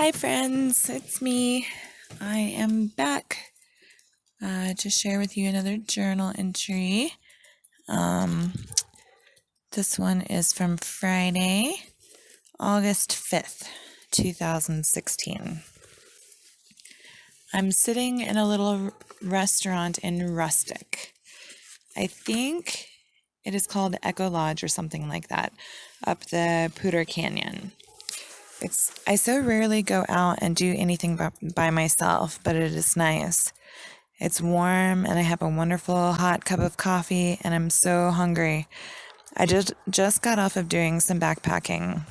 Hi, friends. It's me. I am back to share with you another journal entry. Um, this one is from Friday, August 5th, 2016. I'm sitting in a little restaurant in Rustic. I think it is called Echo Lodge or something like that, up the Poudre Canyon. I so rarely go out and do anything by myself, but it is nice. It's warm and I have a wonderful hot cup of coffee and I'm so hungry. I just got off of doing some backpacking.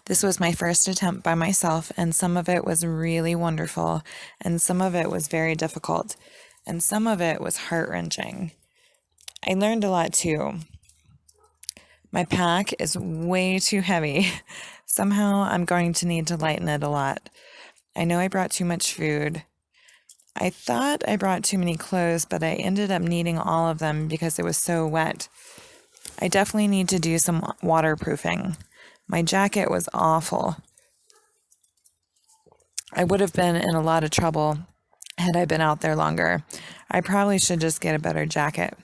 This was my first attempt by myself and some of it was really wonderful and some of it was very difficult and some of it was heart-wrenching. I learned a lot too. My pack is way too heavy. Somehow I'm going to need to lighten it a lot. I know I brought too much food. I thought I brought too many clothes, but I ended up needing all of them because it was so wet. I definitely need to do some waterproofing. My jacket was awful. I would have been in a lot of trouble had I been out there longer. I probably should just get a better jacket.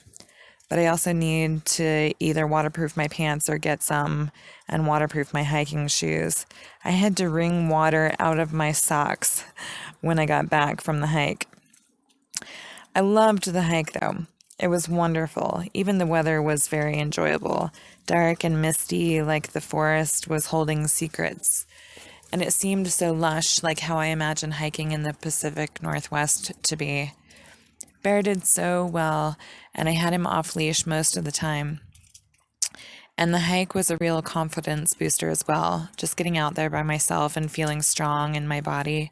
But I also need to either waterproof my pants or get some and waterproof my hiking shoes. I had to wring water out of my socks when I got back from the hike. I loved the hike though. It was wonderful. Even the weather was very enjoyable. Dark and misty, like the forest was holding secrets. And it seemed so lush, like how I imagine hiking in the Pacific Northwest to be. Bear did so well, and I had him off leash most of the time. And the hike was a real confidence booster as well, just getting out there by myself and feeling strong in my body.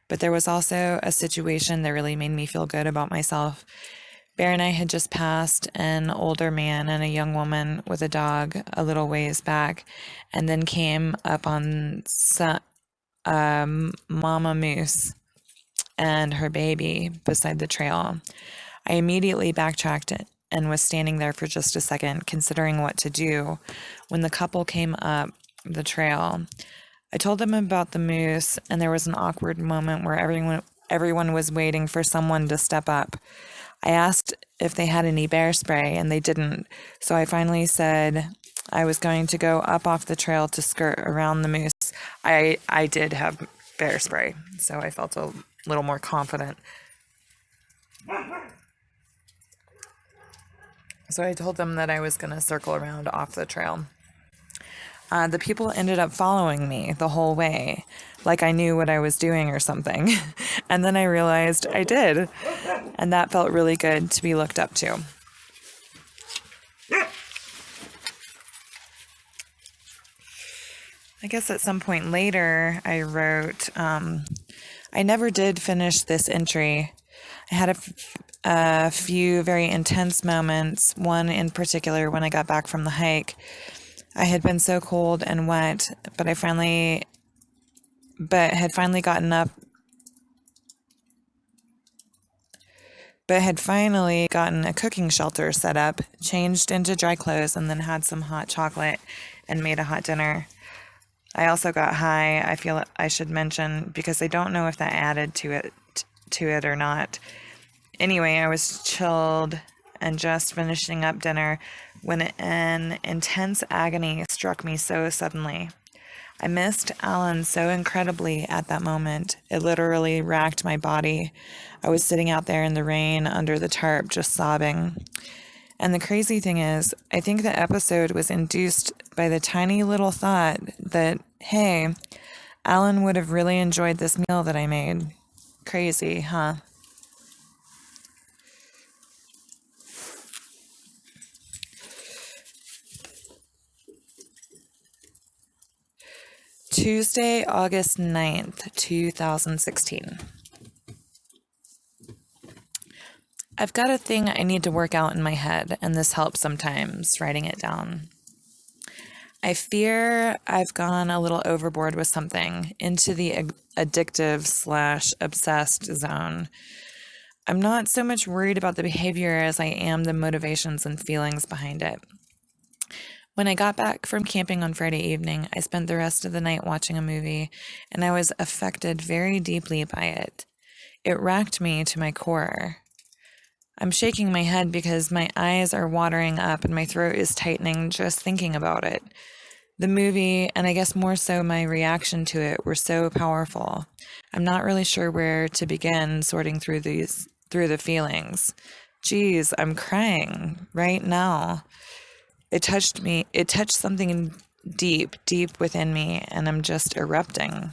But there was also a situation that really made me feel good about myself. Bear and I had just passed an older man and a young woman with a dog a little ways back, and then came up on Mama Moose and her baby beside the trail. I immediately backtracked and was standing there for just a second, considering what to do, when the couple came up the trail. I told them about the moose, and there was an awkward moment where everyone was waiting for someone to step up. I asked if they had any bear spray, and they didn't, so I finally said I was going to go up off the trail to skirt around the moose. I did have bear spray, so I felt a little more confident. So I told them that I was going to circle around off the trail. The people ended up following me the whole way, like I knew what I was doing or something. And then I realized I did, and that felt really good to be looked up to. I guess at some point later, I wrote, I never did finish this entry. I had a few very intense moments, one in particular when I got back from the hike. I had been so cold and wet, but had finally gotten a cooking shelter set up, changed into dry clothes, and then had some hot chocolate and made a hot dinner. I also got high, I feel I should mention, because I don't know if that added to it or not. Anyway, I was chilled and just finishing up dinner when an intense agony struck me so suddenly. I missed Alan so incredibly at that moment. It literally racked my body. I was sitting out there in the rain under the tarp, just sobbing. And the crazy thing is, I think the episode was induced by the tiny little thought that, hey, Alan would have really enjoyed this meal that I made. Crazy, huh? Tuesday, August 9th, 2016. I've got a thing I need to work out in my head, and this helps sometimes, writing it down. I fear I've gone a little overboard with something, into the addictive/obsessed zone. I'm not so much worried about the behavior as I am the motivations and feelings behind it. When I got back from camping on Friday evening, I spent the rest of the night watching a movie, and I was affected very deeply by it. It racked me to my core. I'm shaking my head because my eyes are watering up and my throat is tightening just thinking about it. The movie, and I guess more so my reaction to it, were so powerful. I'm not really sure where to begin sorting through the feelings. Geez, I'm crying right now. It touched me. It touched something deep, deep within me, and I'm just erupting.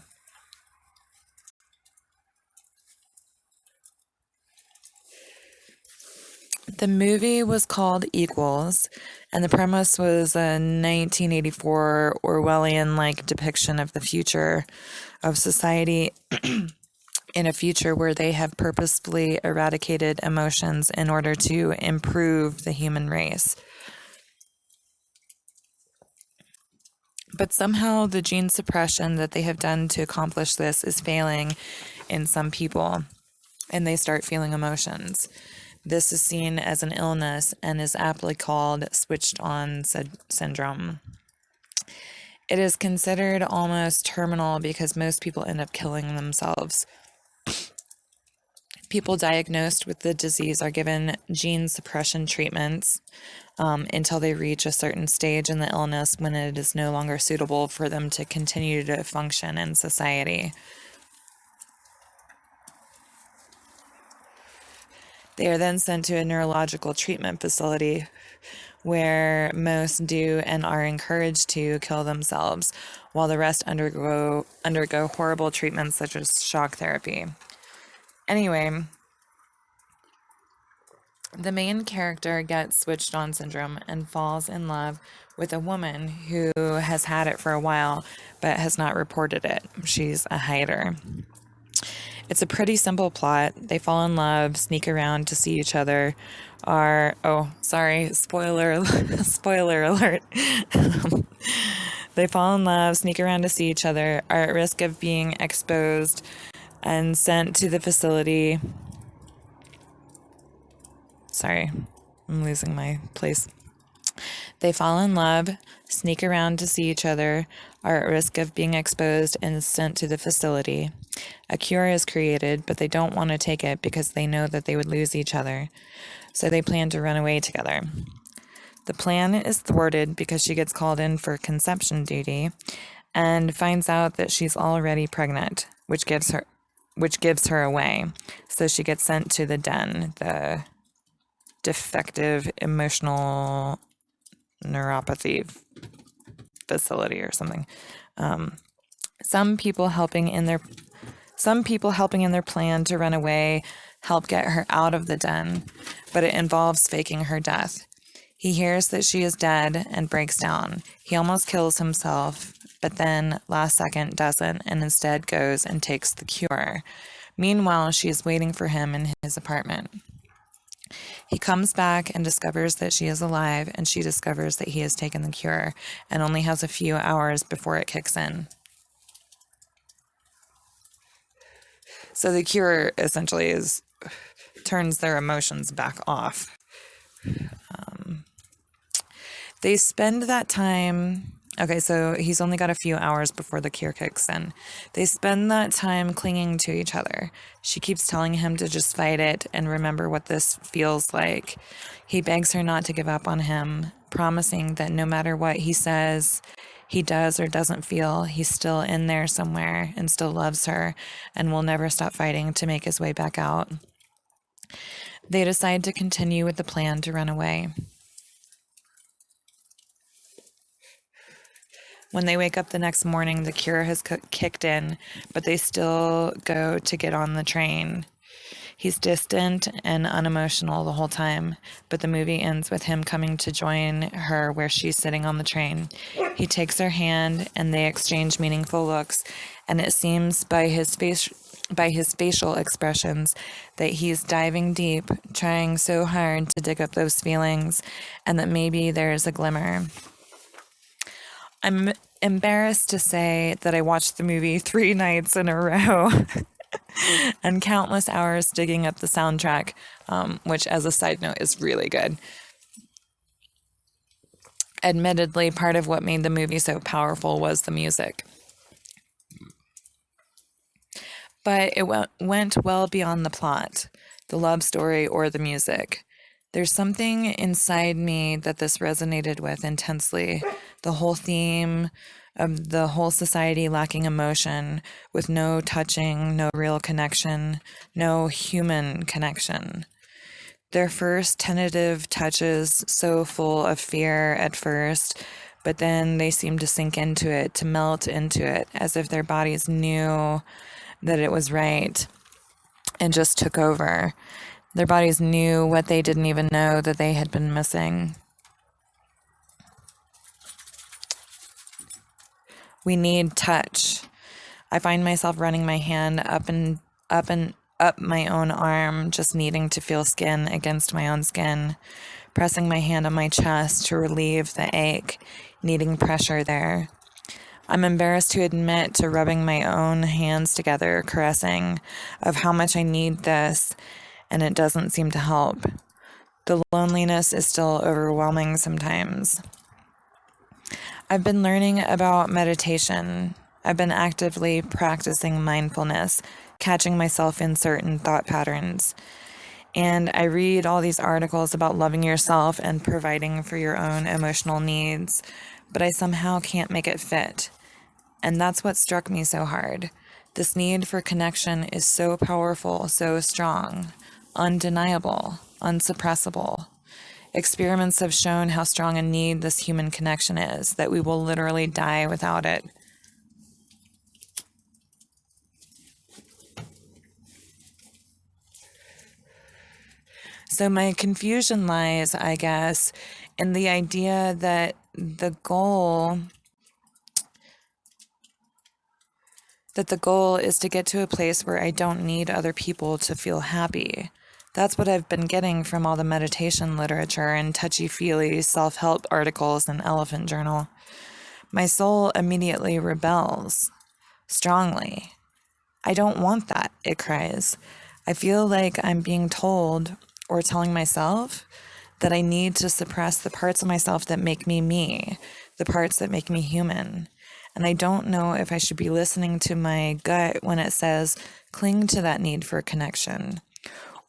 The movie was called Equals, and the premise was a 1984 Orwellian like depiction of the future of society in a future where they have purposefully eradicated emotions in order to improve the human race. But somehow the gene suppression that they have done to accomplish this is failing in some people, and they start feeling emotions. This is seen as an illness and is aptly called switched on syndrome. It is considered almost terminal because most people end up killing themselves. People diagnosed with the disease are given gene suppression treatments until they reach a certain stage in the illness when it is no longer suitable for them to continue to function in society. They are then sent to a neurological treatment facility where most do and are encouraged to kill themselves, while the rest undergo horrible treatments such as shock therapy. Anyway, the main character gets switched on syndrome and falls in love with a woman who has had it for a while but has not reported it. She's a hider. It's a pretty simple plot. They fall in love, sneak around to see each other, are, oh, sorry, spoiler alert. They fall in love, sneak around to see each other, are at risk of being exposed and sent to the facility. Sorry, I'm losing my place. They fall in love, sneak around to see each other, are at risk of being exposed and sent to the facility. A cure is created, but they don't want to take it because they know that they would lose each other. So they plan to run away together. The plan is thwarted because she gets called in for conception duty and finds out that she's already pregnant, which gives her away. So she gets sent to the den, the defective emotional neuropathy facility or something. Some people helping in their plan to run away help get her out of the den, but it involves faking her death. He hears that she is dead and breaks down. He almost kills himself, but then last second doesn't and instead goes and takes the cure. Meanwhile, she is waiting for him in his apartment. He comes back and discovers that she is alive, and she discovers that he has taken the cure and only has a few hours before it kicks in. So the cure essentially turns their emotions back off. They spend that time. Okay, so he's only got a few hours before the cure kicks in. They spend that time clinging to each other. She keeps telling him to just fight it and remember what this feels like. He begs her not to give up on him, promising that no matter what he says, he does or doesn't feel, he's still in there somewhere and still loves her and will never stop fighting to make his way back out. They decide to continue with the plan to run away. When they wake up the next morning, the cure has kicked in, but they still go to get on the train. He's distant and unemotional the whole time, but the movie ends with him coming to join her where she's sitting on the train. He takes her hand and they exchange meaningful looks, and it seems by his facial expressions that he's diving deep, trying so hard to dig up those feelings, and that maybe there's a glimmer. I'm embarrassed to say that I watched the movie 3 nights in a row and countless hours digging up the soundtrack, which, as a side note, is really good. Admittedly, part of what made the movie so powerful was the music, but it went well beyond the plot, the love story, or the music. There's something inside me that this resonated with intensely. The whole theme of the whole society lacking emotion, with no touching, no real connection, no human connection. Their first tentative touches, so full of fear at first, but then they seemed to sink into it, to melt into it, as if their bodies knew that it was right and just took over. Their bodies knew what they didn't even know that they had been missing. We need touch. I find myself running my hand up my own arm, just needing to feel skin against my own skin, pressing my hand on my chest to relieve the ache, needing pressure there. I'm embarrassed to admit to rubbing my own hands together, caressing, of how much I need this, and it doesn't seem to help. The loneliness is still overwhelming sometimes. I've been learning about meditation. I've been actively practicing mindfulness, catching myself in certain thought patterns. And I read all these articles about loving yourself and providing for your own emotional needs, but I somehow can't make it fit. And that's what struck me so hard. This need for connection is so powerful, so strong, undeniable, unsuppressible. Experiments have shown how strong a need this human connection is, that we will literally die without it. So my confusion lies, I guess, in the idea that the goal is to get to a place where I don't need other people to feel happy. That's what I've been getting from all the meditation literature and touchy-feely self-help articles in Elephant Journal. My soul immediately rebels, strongly. I don't want that, it cries. I feel like I'm being told, or telling myself, that I need to suppress the parts of myself that make me me, the parts that make me human. And I don't know if I should be listening to my gut when it says, cling to that need for connection,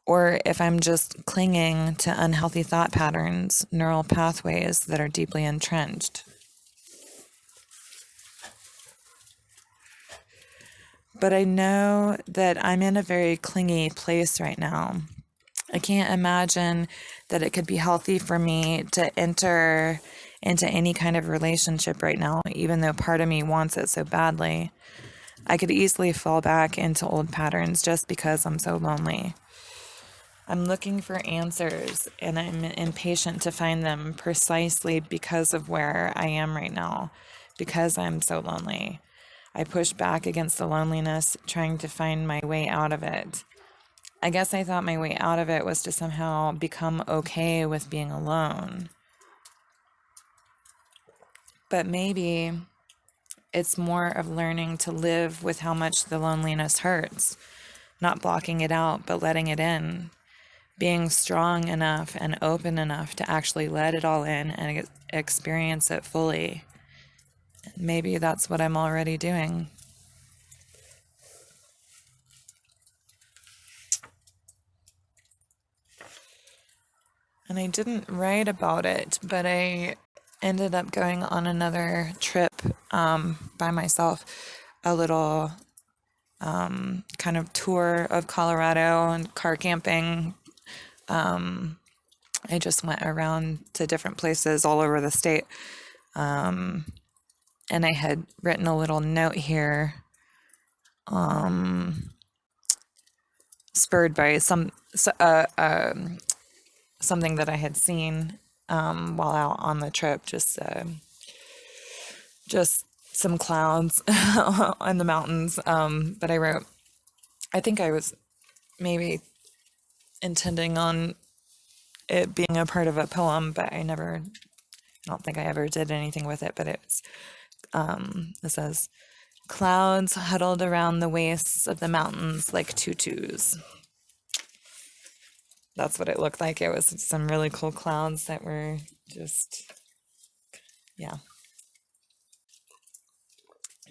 or if I'm just clinging to unhealthy thought patterns, neural pathways that are deeply entrenched. But I know that I'm in a very clingy place right now. I can't imagine that it could be healthy for me to enter into any kind of relationship right now, even though part of me wants it so badly. I could easily fall back into old patterns just because I'm so lonely. I'm looking for answers, and I'm impatient to find them precisely because of where I am right now, because I'm so lonely. I push back against the loneliness, trying to find my way out of it. I guess I thought my way out of it was to somehow become okay with being alone. But maybe it's more of learning to live with how much the loneliness hurts, not blocking it out, but letting it in. Being strong enough and open enough to actually let it all in and experience it fully. Maybe that's what I'm already doing. And I didn't write about it, but I ended up going on another trip by myself, a little kind of tour of Colorado and car camping. I just went around to different places all over the state. And I had written a little note here, spurred by something that I had seen while out on the trip, just some clouds in the mountains. But I wrote, I think I was maybe intending on it being a part of a poem, but I don't think I ever did anything with it. But it says, clouds huddled around the wastes of the mountains like tutus. That's what it looked like. It was some really cool clouds that were just Yeah.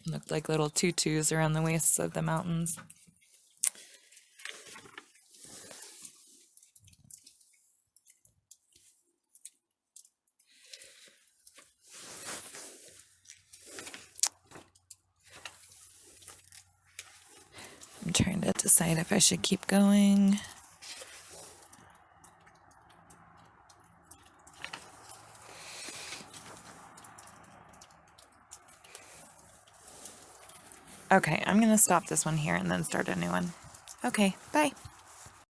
Looked like little tutus around the wastes of the mountains. I'm trying to decide if I should keep going. Okay, I'm going to stop this one here and then start a new one. Okay, bye.